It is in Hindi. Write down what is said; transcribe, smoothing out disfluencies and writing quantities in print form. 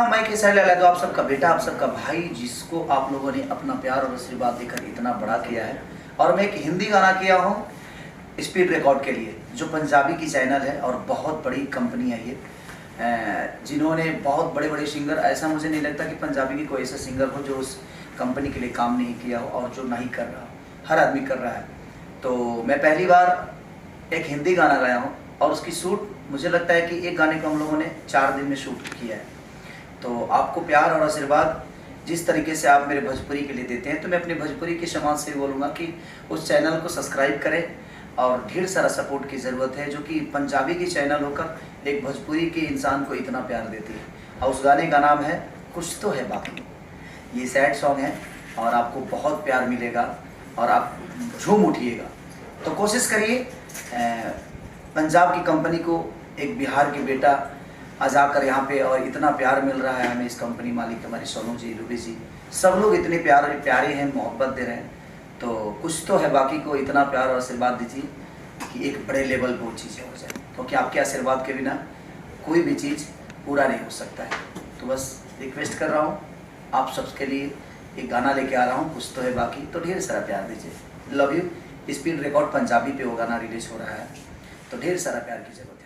मैं खेसारी लाल यादव, आप सबका बेटा, आप सबका भाई, जिसको आप लोगों ने अपना प्यार और आशीर्वाद देकर इतना बड़ा किया है। और मैं एक हिंदी गाना किया हूँ स्पीड रिकॉर्ड के लिए, जो पंजाबी की चैनल है और बहुत बड़ी कंपनी है ये, जिन्होंने बहुत बड़े बड़े सिंगर, ऐसा मुझे नहीं लगता कि पंजाबी की कोई ऐसा सिंगर हो जो उस कंपनी के लिए काम नहीं किया हो और जो नहीं कर रहा हो, हर आदमी कर रहा है। तो मैं पहली बार एक हिंदी गाना गाया हूँ और उसकी शूट मुझे लगता है कि एक गाने को हम लोगों ने 4 दिन में शूट किया है। तो आपको प्यार और आशीर्वाद जिस तरीके से आप मेरे भोजपुरी के लिए देते हैं, तो मैं अपने भोजपुरी के समाज से बोलूँगा कि उस चैनल को सब्सक्राइब करें और ढेर सारा सपोर्ट की ज़रूरत है, जो कि पंजाबी की चैनल होकर एक भोजपुरी के इंसान को इतना प्यार देती है। और उस गाने का नाम है कुछ तो है बाकी। ये सैड सॉन्ग है और आपको बहुत प्यार मिलेगा और आप झूम उठिएगा। तो कोशिश करिए, पंजाब की कंपनी को एक बिहार के बेटा आ जाकर यहाँ पे, और इतना प्यार मिल रहा है हमें, इस कंपनी मालिक हमारे सोनू जी, रूबी जी, सब लोग इतने प्यारे हैं, मोहब्बत दे रहे हैं। तो कुछ तो है बाकी को इतना प्यार और आशीर्वाद दीजिए कि एक बड़े लेवल पर वो चीज़ें हो जाए, क्योंकि आपके आशीर्वाद के बिना कोई भी चीज़ पूरा नहीं हो सकता है। तो बस रिक्वेस्ट कर रहा हूँ आप सबके लिए, एक गाना लेके आ रहा हूँ कुछ तो है बाकी, तो ढेर सारा प्यार दीजिए। Love you. Speed record Punjabi पे वो गाना रिलीज हो रहा है, तो ढेर सारा प्यार की जरूरत है।